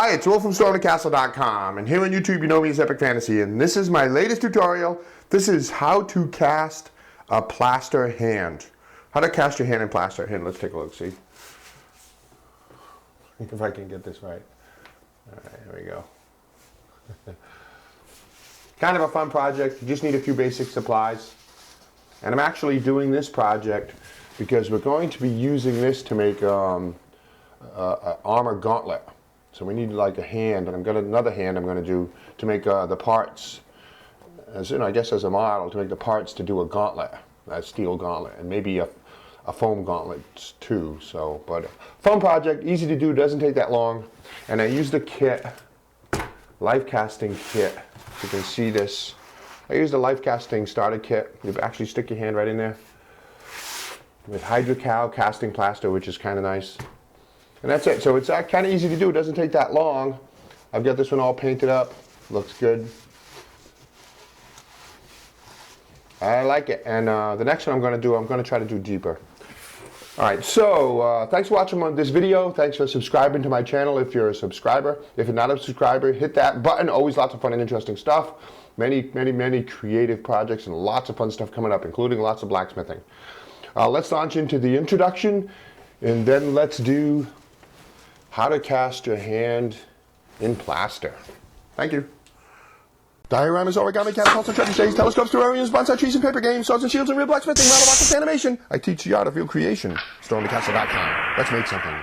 Hi, it's Will from StormTheCastle.com, and here on YouTube you know me as Epic Fantasy, and this is my latest tutorial. This is how to cast a plaster hand. How to cast your hand in plaster. Here, let's take a look, see? If I can get this right. Alright, here we go. Kind of a fun project. You just need a few basic supplies. And I'm actually doing this project because we're going to be using this to make an armor gauntlet. So we need like a hand, and I've got another hand I'm going to do to make the parts, as you know, I guess as a model, to make the parts to do a gauntlet, a steel gauntlet, and maybe a foam gauntlet too. So, but fun project, easy to do, doesn't take that long. And I used a kit, life casting kit. You can see this. I used a life casting starter kit. You actually stick your hand right in there with hydrocal casting plaster, which is kind of nice. And that's it. So it's kind of easy to do. It doesn't take that long. I've got this one all painted up. Looks good. I like it. And the next one I'm going to try to do deeper. All right. So thanks for watching this video. Thanks for subscribing to my channel if you're a subscriber. If you're not a subscriber, hit that button. Always lots of fun and interesting stuff. Many creative projects and lots of fun stuff coming up, including lots of blacksmithing. Let's launch into the introduction, and then let's do how to cast your hand in plaster. Thank you. Dioramas, origami, catapults, and treasure shades, telescopes, terrariums, bonsai trees, and paper games, swords and shields, and real blacksmithing, model rockets, animation. I teach the art of real creation. StormTheCastle.com. Let's make something.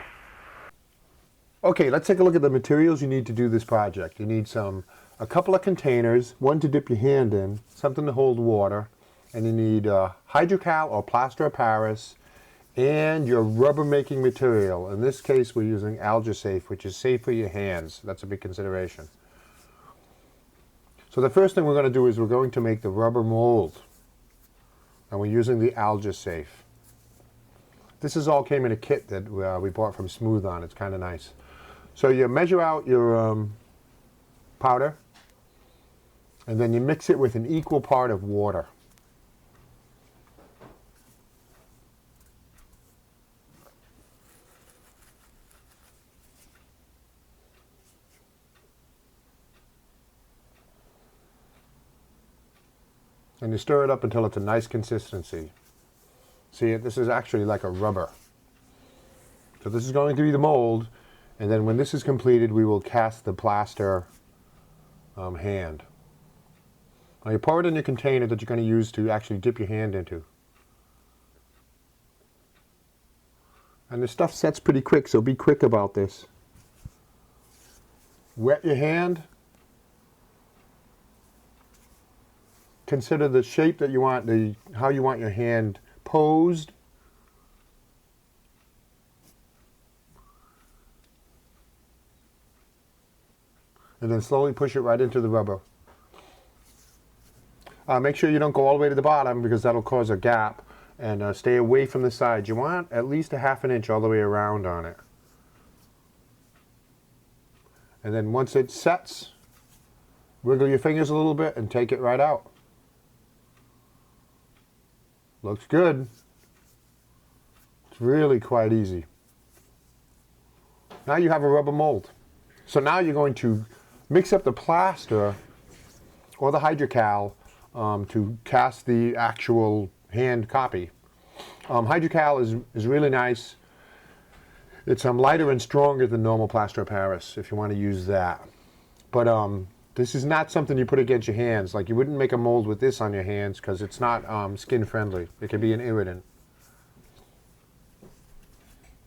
Okay, let's take a look at the materials you need to do this project. You need a couple of containers, one to dip your hand in, something to hold water, and you need hydrocal or plaster of Paris, and your rubber making material. In this case we're using Alja safe, which is safe for your hands. That's a big consideration. So the first thing we're going to do is we're going to make the rubber mold, and we're using the Alja safe. This is all came in a kit that we bought from Smooth On. It's kind of nice. So you measure out your powder, and then you mix it with an equal part of water. And you stir it up until it's a nice consistency. See, this is actually like a rubber. So this is going to be the mold, and then when this is completed, we will cast the plaster hand. Now you pour it in your container that you're going to use to actually dip your hand into. And the stuff sets pretty quick, so be quick about this. Wet your hand. Consider the shape that you want, how you want your hand posed. And then slowly push it right into the rubber. Make sure you don't go all the way to the bottom, because that'll cause a gap. And stay away from the sides. You want at least a ½ inch all the way around on it. And then once it sets, wiggle your fingers a little bit and take it right out. Looks good. It's really quite easy. Now you have a rubber mold. So now you're going to mix up the plaster or the hydrocal to cast the actual hand copy. Hydrocal is really nice. It's lighter and stronger than normal plaster of Paris if you want to use that. But this is not something you put against your hands. Like, you wouldn't make a mold with this on your hands because it's not skin friendly. It can be an irritant.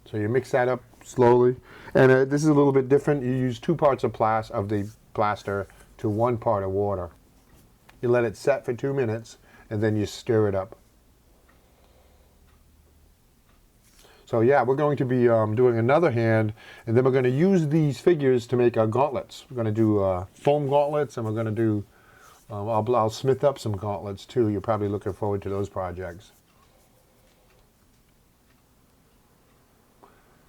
So you mix that up slowly. And this is a little bit different. You use 2 parts of the plaster to 1 part of water. You let it set for 2 minutes, and then you stir it up. So yeah, we're going to be doing another hand, and then we're going to use these figures to make our gauntlets. We're going to do foam gauntlets, and we're going to do, I'll smith up some gauntlets too. You're probably looking forward to those projects.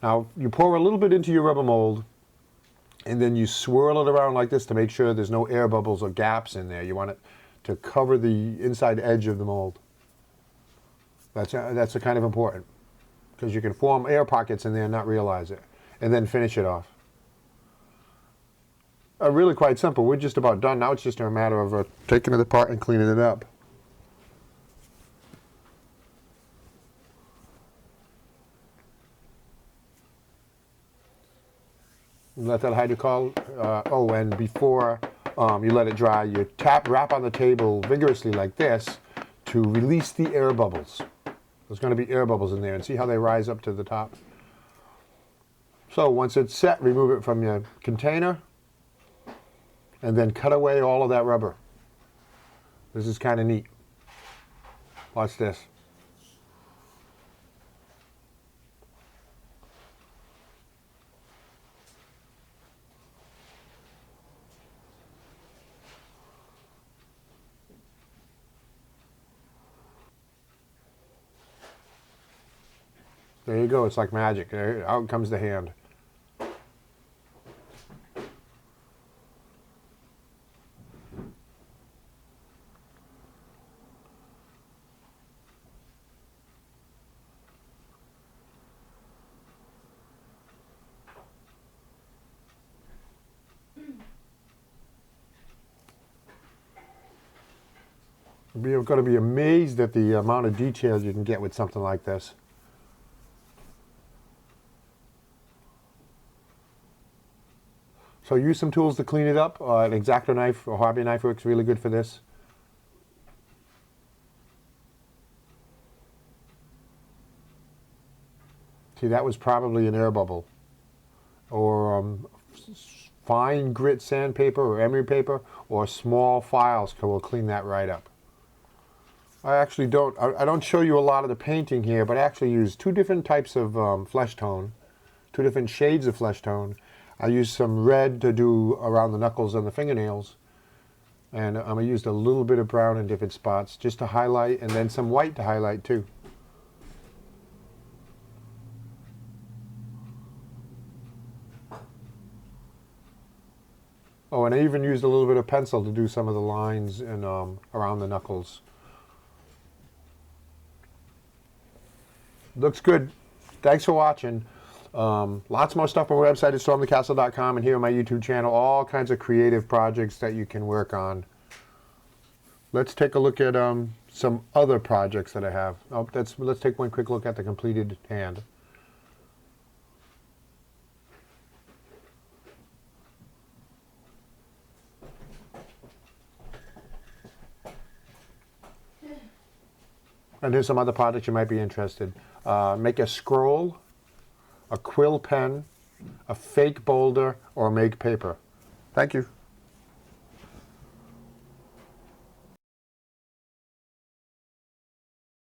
Now, you pour a little bit into your rubber mold, and then you swirl it around like this to make sure there's no air bubbles or gaps in there. You want it to cover the inside edge of the mold. That's kind of important, because you can form air pockets in there and not realize it, and then finish it off. really quite simple. We're just about done. Now it's just a matter of taking it apart and cleaning it up. Let that hydrocol, and before you let it dry, you rap on the table vigorously like this to release the air bubbles. There's going to be air bubbles in there, and see how they rise up to the top. So once it's set, remove it from your container, and then cut away all of that rubber. This is kind of neat. Watch this. There you go, it's like magic. There, out comes the hand. You're going to be amazed at the amount of detail you can get with something like this. So use some tools to clean it up. An X-Acto knife or hobby knife works really good for this. See, that was probably an air bubble. Or fine grit sandpaper or emery paper or small files will clean that right up. I actually don't show you a lot of the painting here, but I actually use two different types of flesh tone, two different shades of flesh tone. I used some red to do around the knuckles and the fingernails, and I used a little bit of brown in different spots just to highlight, and then some white to highlight too. Oh, and I even used a little bit of pencil to do some of the lines and around the knuckles. Looks good. Thanks for watching. Lots more stuff on my website at stormthecastle.com, and here on my YouTube channel, all kinds of creative projects that you can work on. Let's take a look at some other projects that I have. Oh, let's take one quick look at the completed hand. And here's some other projects you might be interested. Make a scroll, a quill pen, a fake boulder, or make paper. Thank you.